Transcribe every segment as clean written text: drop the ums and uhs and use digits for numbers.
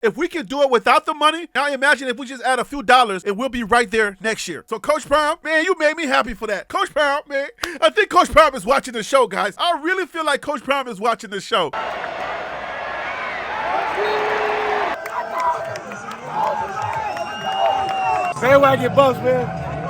If we can do it without the money, now imagine if we just add a few dollars and we'll be right there next year. So Coach Prime, man, you made me happy for that. Coach Prime, man, I think Coach Prime is watching the show, guys. I really feel like Coach Prime is watching the show. Bandwagon Buffs, man.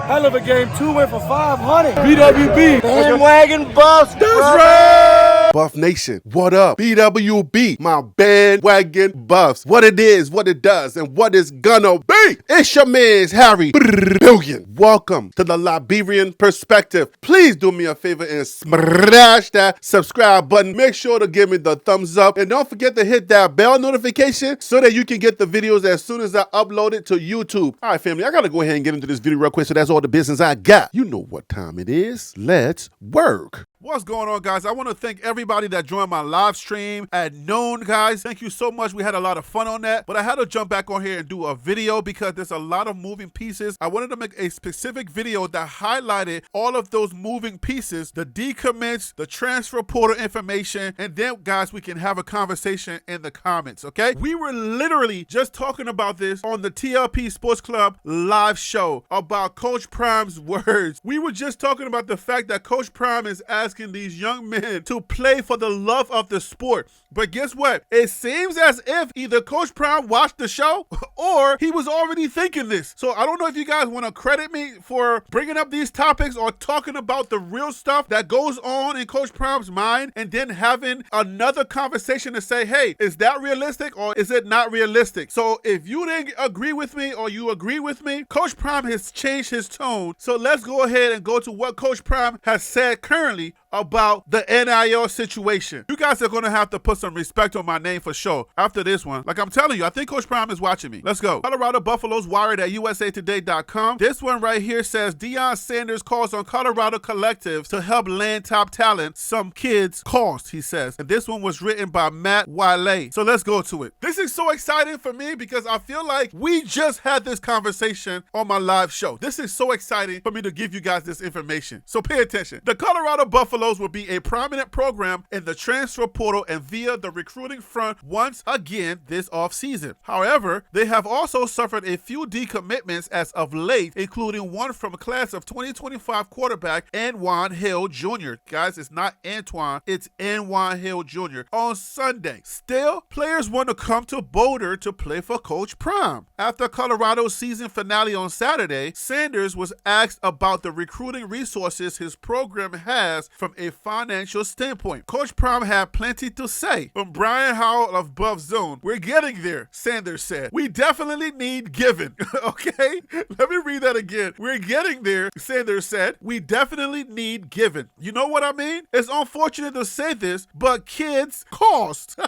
Hell of a game. 2 went for 500. BWB. Bandwagon Buffs. That's right. Buff Nation, what up? BWB, my bandwagon Buffs. What it is, what it does, and what it's gonna be. It's your man's Harry Billion. Welcome to the Liberian Perspective. Please do me a favor and smash that subscribe button. Make sure to give me the thumbs up. And don't forget to hit that bell notification so that you can get the videos as soon as I upload it to YouTube. All right, family, I gotta go ahead and get into this video real quick, so that's all the business I got. You know what time it is. Let's work. What's going on, guys? I want to thank everybody that joined my live stream at noon, guys. Thank you so much. We had a lot of fun on that, but I had to jump back on here and do a video because there's a lot of moving pieces. I wanted to make a specific video that highlighted all of those moving pieces, the decommits, the transfer portal information, and then, guys, we can have a conversation in the comments, okay? We were literally just talking about this on the TLP Sports Club live show about Coach Prime's words. We were just talking about the fact that Coach Prime is asking these young men to play for the love of the sport. But guess what? It seems as if either Coach Prime watched the show or he was already thinking this. So I don't know if you guys want to credit me for bringing up these topics or talking about the real stuff that goes on in Coach Prime's mind and then having another conversation to say, hey, is that realistic or is it not realistic? So if you didn't agree with me or you agree with me, Coach Prime has changed his tone. So let's go ahead and go to what Coach Prime has said currently about the NIL situation. You guys are going to have to put some respect on my name for sure after this one. Like I'm telling you, I think Coach Prime is watching me. Let's go. Colorado Buffaloes wired at usatoday.com. This one right here says Deion Sanders calls on Colorado collectives to help land top talent. Some kids cost, he says. And this one was written by Matt Wiley. So let's go to it. This is so exciting for me because I feel like we just had this conversation on my live show. This is so exciting for me to give you guys this information. So pay attention. The Colorado Buffaloes will be a prominent program in the transfer portal and via the recruiting front once again this offseason. However, they have also suffered a few decommitments as of late, including one from a class of 2025 quarterback Anwan Hill Jr. Guys, it's not Antoine, it's Anwan Hill Jr. on Sunday. Still, players want to come to Boulder to play for Coach Prime. After Colorado's season finale on Saturday, Sanders was asked about the recruiting resources his program has from a financial standpoint. Coach Prime had plenty to say. From Brian Howell of Buff Zone, we're getting there, Sanders said. We definitely need giving. Okay? Let me read that again. We're getting there, Sanders said. We definitely need giving. You know what I mean? It's unfortunate to say this, but kids cost.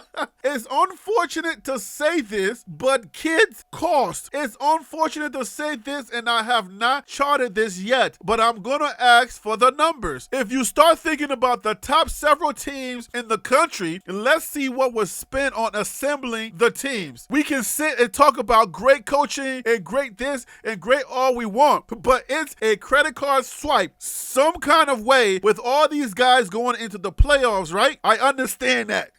It's unfortunate to say this, but kids cost. It's unfortunate to say this, and I have not charted this yet, but I'm gonna ask for the numbers. If you start thinking about the top several teams in the country, and let's see what was spent on assembling the teams. We can sit and talk about great coaching and great this and great all we want, but it's a credit card swipe some kind of way with all these guys going into the playoffs, right? I understand that.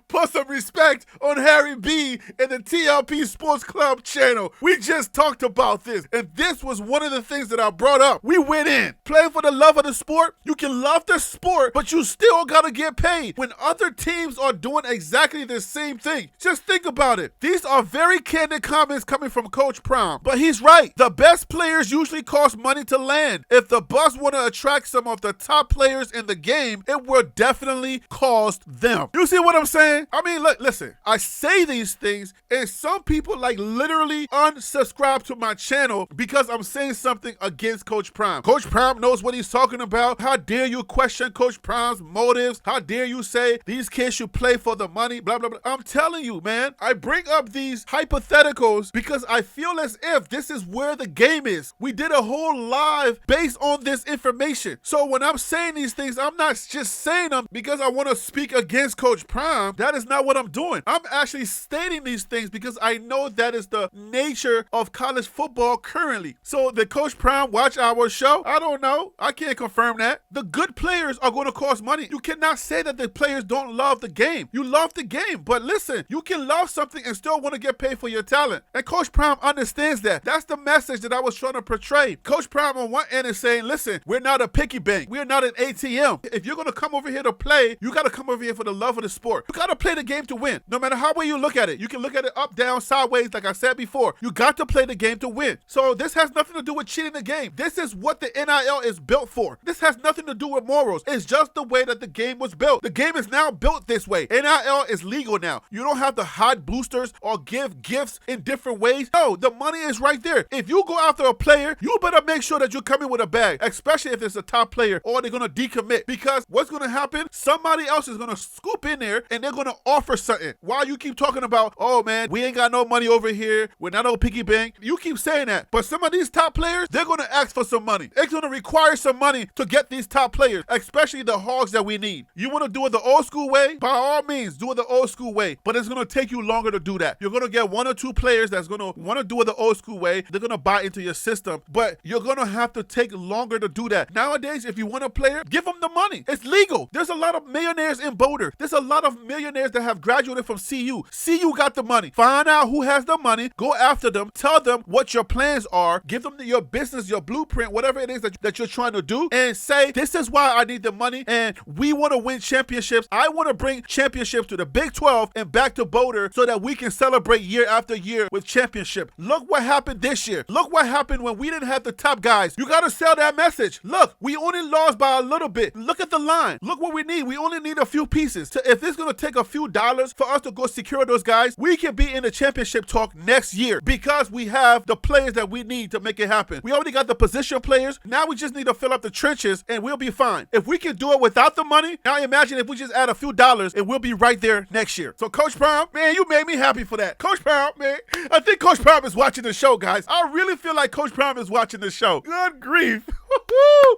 Put some respect on Harry B and the TLP Sports Club channel. We just talked about this, and this was one of the things that I brought up. We went in. Play for the love of the sport. You can love the sport, but you still gotta get paid when other teams are doing exactly the same thing. Just think about it. These are very candid comments coming from Coach Prime, but he's right. The best players usually cost money to land. If the Buffs want to attract some of the top players in the game, it will definitely cost them. You see what I'm saying? I mean, look, listen, I say these things and some people like literally unsubscribe to my channel because I'm saying something against Coach Prime. Coach Prime knows what he's talking about. How dare you question Coach Prime's motives? How dare you say these kids should play for the money, blah, blah, blah. I'm telling you, man, I bring up these hypotheticals because I feel as if this is where the game is. We did a whole live based on this information. So when I'm saying these things, I'm not just saying them because I want to speak against Coach Prime. That is not what I'm doing. I'm actually stating these things because I know that is the nature of college football currently. So did Coach Prime watch our show? I don't know. I can't confirm that. The good players are going to cost money. You cannot say that the players don't love the game. You love the game, but listen, you can love something and still want to get paid for your talent. And Coach Prime understands that. That's the message that I was trying to portray. Coach Prime on one end is saying, listen, we're not a piggy bank. We're not an ATM. If you're going to come over here to play, you got to come over here for the love of the sport. You got to play the game to win. No matter how way you look at it. You can look at it up, down, sideways, like I said before. You got to play the game to win. So this has nothing to do with cheating the game. This is what the NIL is built for. This has nothing to do with morals. It's just the way that the game was built. The game is now built this way. NIL is legal now. You don't have to hide boosters or give gifts in different ways. No, the money is right there. If you go after a player, you better make sure that you come in with a bag, especially if it's a top player or they're going to decommit. Because what's going to happen? Somebody else is going to scoop in there and they're going to offer something. While you keep talking about, oh man, we ain't got no money over here. We're not no piggy bank. You keep saying that. But some of these top players, they're going to ask for some money. It's going to require some money to get these top players, especially the hogs that we need. You want to do it the old school way? By all means, do it the old school way. But it's going to take you longer to do that. You're going to get one or two players that's going to want to do it the old school way. They're going to buy into your system. But you're going to have to take longer to do that. Nowadays, if you want a player, give them the money. It's legal. There's a lot of millionaires in Boulder. There's a lot of millionaires that have graduated from CU. CU got the money. Find out who has the money. Go after them. Tell them what your plans are. Give them your business, your blueprint, whatever it is that you're trying to do. And say, this is why I need the money. And we want to win championships. I want to bring championships to the Big 12 and back to Boulder so that we can celebrate year after year with championship. Look what happened this year. Look what happened when we didn't have the top guys. You got to sell that message. Look, we only lost by a little bit. Look at the line. Look what we need. We only need a few pieces. So if it's going to take a few dollars for us to go secure those guys, we can be in the championship talk next year because we have the players that we need to make it happen. We already got the position players. Now we just need to fill up the trenches and we'll be fine. If we can do it without the money, now imagine if we just add a few dollars and we'll be right there next year. So Coach Prime, man, you made me happy for that. Coach Prime, man, I think Coach Prime is watching the show, guys. I really feel like Coach Prime is watching the show. Good grief.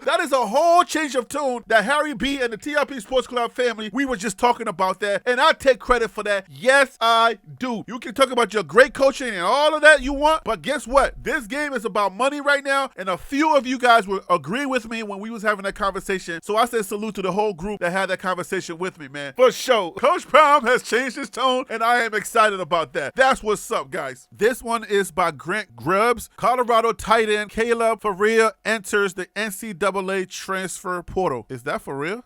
That is a whole change of tune that Harry B and the TRP Sports Club family, we were just talking about that, and I take credit for that. Yes, I do. You can talk about your great coaching and all of that you want, but guess what? This game is about money right now, and a few of you guys will agree with me when we was having that conversation. So I said salute to the whole group that had that conversation with me, man. For sure. Coach Prime has changed his tone, and I am excited about that. That's what's up, guys. This one is by Grant Grubbs. Colorado tight end Caleb Faria enters the NCAA transfer portal. Is that for real?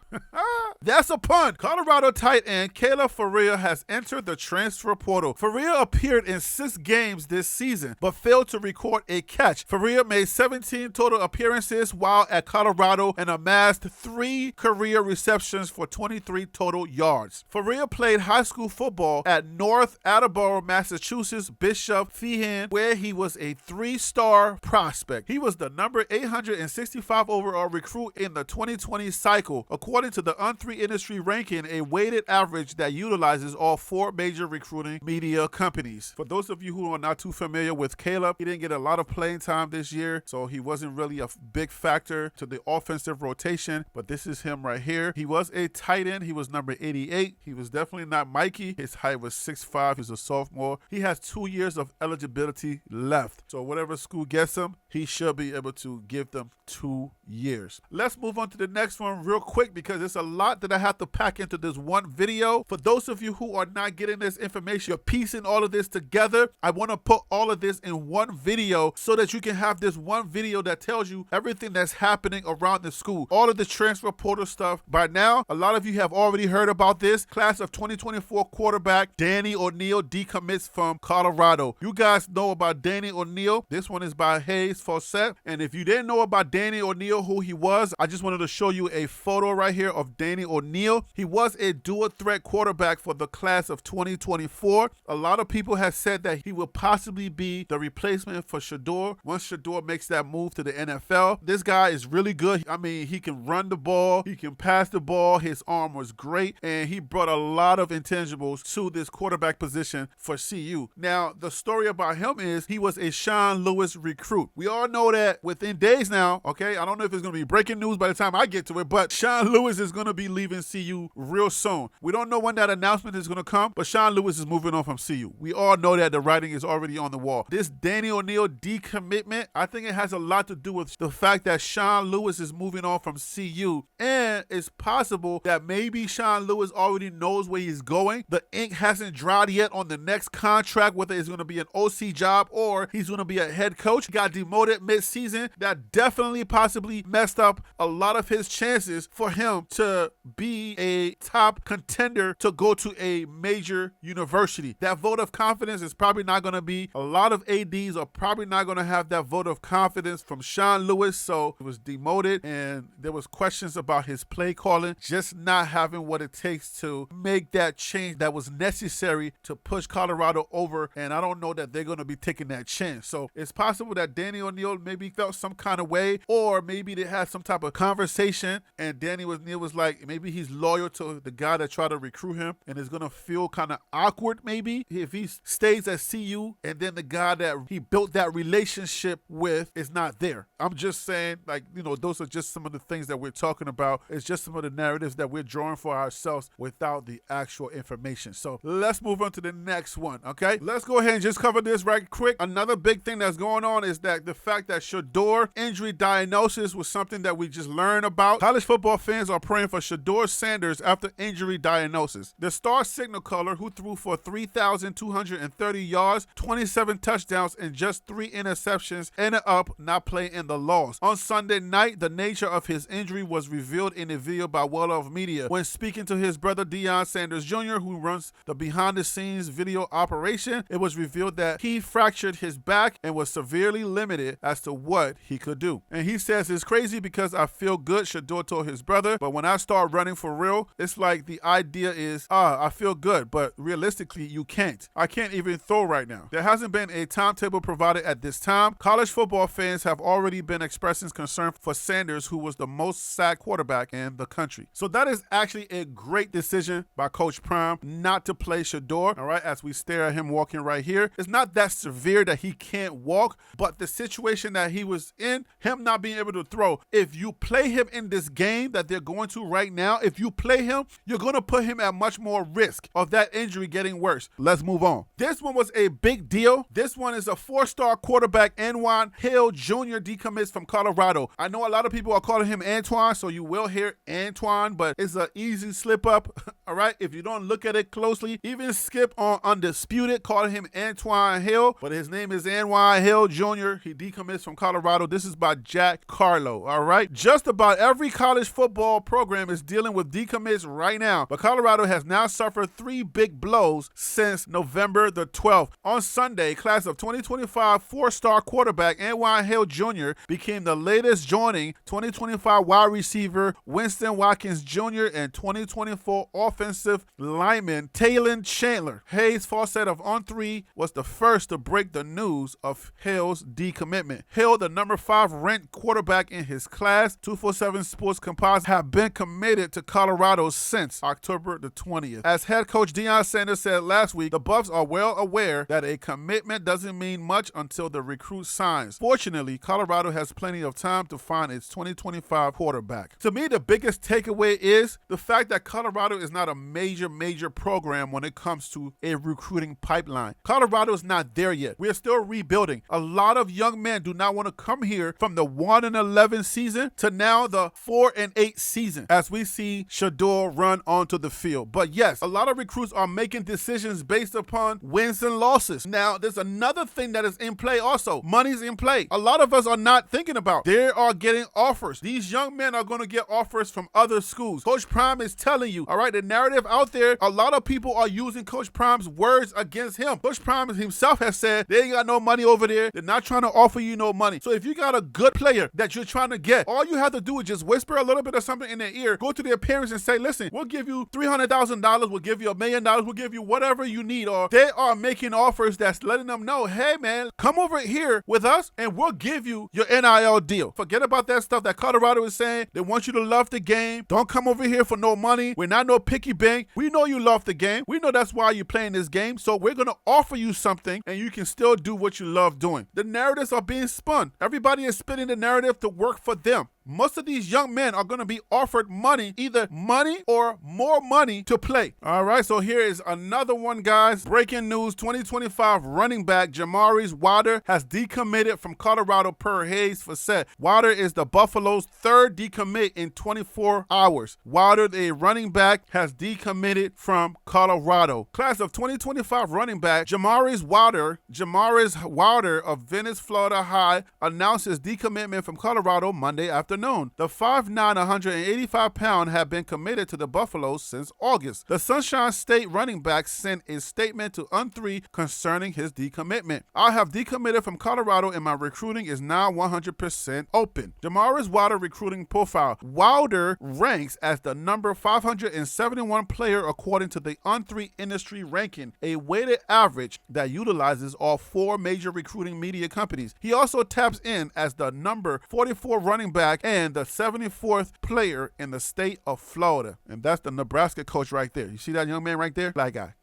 That's a pun. Colorado tight end Caleb Faria has entered the transfer portal. Faria appeared in 6 games this season, but failed to record a catch. Faria made 17 total appearances while at Colorado and amassed 3 career receptions for 23 total yards. Faria played high school football at North Attleboro, Massachusetts, Bishop Feehan, where he was a 3-star prospect. He was the number 865 overall recruit in the 2020 cycle, according to the On3 industry ranking, a weighted average that utilizes all 4 major recruiting media companies. For those of you who are not too familiar with Caleb, he didn't get a lot of playing time this year, so he wasn't really a big factor to the offensive rotation, but this is him right here. He was a tight end. He was number 88. He was definitely not Mikey. His height was 6'5". He's a sophomore. He has 2 years of eligibility left, so whatever school gets him, he should be able to give them 2 years. Let's move on to the next one real quick because there's a lot that I have to pack into this one video. For those of you who are not getting this information, you're piecing all of this together, I want to put all of this in one video so that you can have this one video that tells you everything that's happening around the school. All of the transfer portal stuff. By now, a lot of you have already heard about this. Class of 2024 quarterback Danny ONeal decommits from Colorado. You guys know about Danny ONeal. This one is by Hayes Fawcett. And if you didn't know about Danny ONeal, who he was, I just wanted to show you a photo right here of Danny ONeal. He was a dual threat quarterback for the class of 2024. A lot of people have said that he will possibly be the replacement for Shedeur once Shedeur makes that move to the NFL. This guy is really good. I mean, he can run the ball, he can pass the ball, his arm was great, and he brought a lot of intangibles to this quarterback position for CU. Now, the story about him is he was a Sean Lewis recruit. We all know that within days now, okay, I don't know if it's going to be breaking news by the time I get to it, but Sean Lewis is going to be leaving CU real soon. We don't know when when that announcement is going to come, but Sean Lewis is moving on from CU. We all know that the writing is already on the wall. This Danny ONeal decommitment, I think it has a lot to do with the fact that Sean Lewis is moving on from CU, and it's possible that maybe Sean Lewis already knows where he's going. The ink hasn't dried yet on the next contract, whether it's going to be an OC job or he's going to be a head coach. He got demoted mid-season. That definitely possibly messed up a lot of his chances for him to be a top contender to go to a major university. That vote of confidence is probably not going to be, a lot of ADs are probably not going to have that vote of confidence from Sean Lewis, so he was demoted, and there was questions about his play calling, just not having what it takes to make that change that was necessary to push Colorado over, and I don't know that they're going to be taking that chance. So it's possible that Danny ONeal maybe felt some kind of way, or maybe they had some type of conversation, and Danny ONeal was like, maybe he's loyal to the guy that tried to recruit him, and it's going to feel kind of awkward maybe if he stays at CU, and then the guy that he built that relationship with is not there. I'm just saying, like, you know, those are just some of the things that we're talking about. It's just some of the narratives that we're drawing for ourselves without the actual information. So let's move on to the next one, okay? Let's go ahead and just cover this right quick. Another big thing that's going on is that the fact that Shedeur injury diagnosis was something that we just learned about. College football fans are praying for Sherrod Sanders after injury diagnosis. The star signal caller, who threw for 3,230 yards, 27 touchdowns, and just 3 interceptions, ended up not playing in the loss. On Sunday night, the nature of his injury was revealed in a video by Well-Off Media. When speaking to his brother Deion Sanders Jr., who runs the behind-the-scenes video operation, it was revealed that he fractured his back and was severely limited as to what he could do. And he says, it's crazy because I feel good, Shedeur told his brother, but when I start running for real, it's like the idea is, I feel good, but realistically, you can't. I can't even throw right now. There hasn't been a timetable provided at this time. College football fans have already been expressing concern for Sanders, who was the most sacked quarterback in the country. So that is actually a great decision by Coach Prime not to play Shedeur, all right, as we stare at him walking right here. It's not that severe that he can't walk, but the situation that he was in, him not being able to throw, if you play him in this game that they're going to right now, if you play him, you're going to put him at much more risk of that injury getting worse. Let's move on. This one was a big deal. This one is a 4-star quarterback, Antoine Hill Jr. decommits from Colorado. I know a lot of people are calling him Antoine, so you will hear Antoine, but it's an easy slip up, all right? If you don't look at it closely, even Skip on Undisputed calling him Antoine Hill, but his name is Antoine Hill Jr. He decommits from Colorado. This is by Jack Carlo, all right? Just about every college football program is dealing with decommits right now, but Colorado has now suffered 3 big blows since November the 12th. On Sunday, class of 2025 4-star quarterback Antoine Hill Jr. became the latest joining 2025 wide receiver Winston Watkins Jr. and 2024 offensive lineman Taylon Chandler. Hayes Fawcett of On3 was the first to break the news of Hill's decommitment. Hill, the number 5 ranked quarterback in his class, 247 Sports Composite, have been committed to Colorado since October the 20th. As head coach Deion Sanders said last week, the Buffs are well aware that a commitment doesn't mean much until the recruit signs. Fortunately, Colorado has plenty of time to find its 2025 quarterback. To me, the biggest takeaway is the fact that Colorado is not a major program when it comes to a recruiting pipeline. Colorado is not there yet. We are still rebuilding. A lot of young men do not want to come here from the 1-11 season to now the 4-8 season as we see Shedeur run onto the field. But yes, a lot of recruits are making decisions based upon wins and losses. Now, there's another thing that is in play also. Money's in play. A lot of us are not thinking about. They are getting offers. These young men are going to get offers from other schools. Coach Prime is telling you, all right, the narrative out there, a lot of people are using Coach Prime's words against him. Coach Prime himself has said they ain't got no money over there. They're not trying to offer you no money. So if you got a good player that you're trying to get, all you have to do is just whisper a little bit of something in their ear, go to their parents and say, listen, we'll give you $300,000, we'll give you $1 million, we'll give you whatever you need. Or they are making offers that's letting them know, hey man, come over here with us and we'll give you your NIL deal. Forget about that stuff that Colorado is saying. They want you to love the game. Don't come over here for no money. We're not no picky bank. We know you love the game. We know that's why you're playing this game. So we're going to offer you something and you can still do what you love doing. The narratives are being spun. Everybody is spinning the narrative to work for them. Most of these young men are going to be offered money, either money or more money to play. All right, so here is another one, guys. Breaking news, 2025 running back Jamal Wilder has decommitted from Colorado per Hayes Fawcett. Wilder is the Buffalo's third decommit in 24 hours. Wilder, a running back, has decommitted from Colorado. Class of 2025 running back Jamal Wilder of Venice, Florida High, announced his decommitment from Colorado Monday afternoon. The 5'9", 185-pound had been committed to the Buffaloes since August. The Sunshine State running back sent a statement to ONeal concerning his decommitment. I have decommitted from Colorado and my recruiting is now 100% open. Jamal Wilder recruiting profile. Wilder ranks as the number 571 player according to the ONeal industry ranking, a weighted average that utilizes all 4 major recruiting media companies. He also taps in as the number 44 running back and the 74th player in the state of Florida. And that's the Nebraska coach right there. You see that young man right there? Black guy.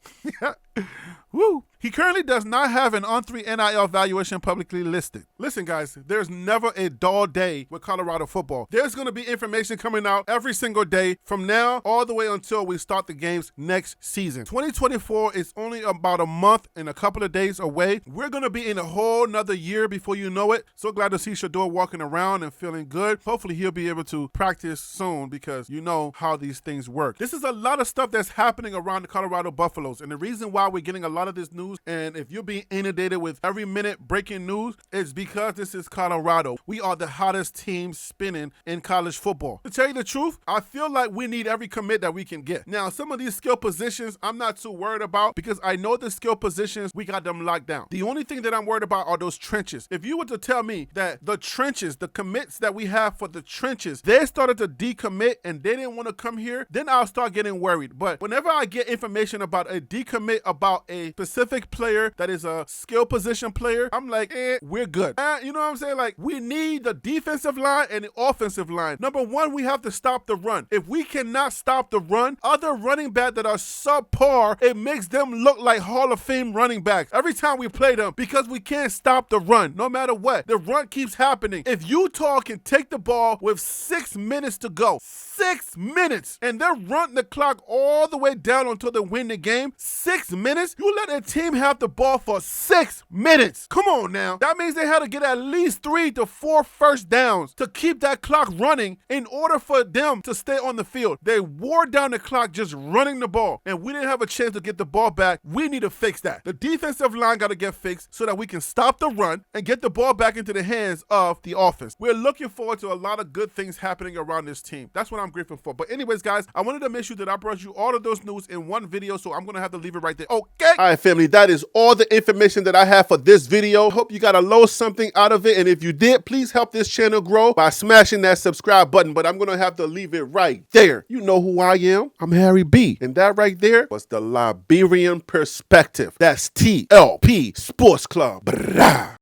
Woo. He currently does not have an ONeal NIL valuation publicly listed. Listen, guys, there's never a dull day with Colorado football. There's going to be information coming out every single day from now all the way until we start the games next season. 2024 is only about a month and a couple of days away. We're going to be in a whole nother year before you know it. So glad to see Shedeur walking around and feeling good. Hopefully he'll be able to practice soon because you know how these things work. This is a lot of stuff that's happening around the Colorado Buffaloes. And the reason why we're getting a lot of this news, and if you're being inundated with every minute breaking news, it's because this is Colorado. We are the hottest team spinning in college football. To tell you the truth, I feel like we need every commit that we can get. Now, some of these skill positions, I'm not too worried about because I know the skill positions, we got them locked down. The only thing that I'm worried about are those trenches. If you were to tell me that the trenches, the commits that we have for the trenches, they started to decommit and they didn't want to come here, then I'll start getting worried. But whenever I get information about a decommit about a specific player that is a skill position player, I'm like, we're good. You know what I'm saying? Like, we need the defensive line and the offensive line. Number one, we have to stop the run. If we cannot stop the run, other running backs that are subpar, it makes them look like Hall of Fame running backs every time we play them because we can't stop the run. No matter what, the run keeps happening. If Utah can take the ball with 6 minutes to go, 6 minutes, and they're running the clock all the way down until they win the game, 6 minutes, you let a team have the ball for 6 minutes. Come on now. That means they had to get at least 3 to 4 first downs to keep that clock running in order for them to stay on the field. They wore down the clock just running the ball, and we didn't have a chance to get the ball back. We need to fix that. The defensive line got to get fixed so that we can stop the run and get the ball back into the hands of the offense. We're looking forward to a lot of good things happening around this team. That's what I'm grateful for. But anyways, guys, I wanted to make sure that I brought you all of those news in one video, so I'm going to have to leave it right there. Okay? All right, family, that is all the information that I have for this video. Hope you got a little something out of it. And if you did, please help this channel grow by smashing that subscribe button. But I'm going to have to leave it right there. You know who I am. I'm Harry B. And that right there was the Liberian Perspective. That's TLP Sports Club. Brah.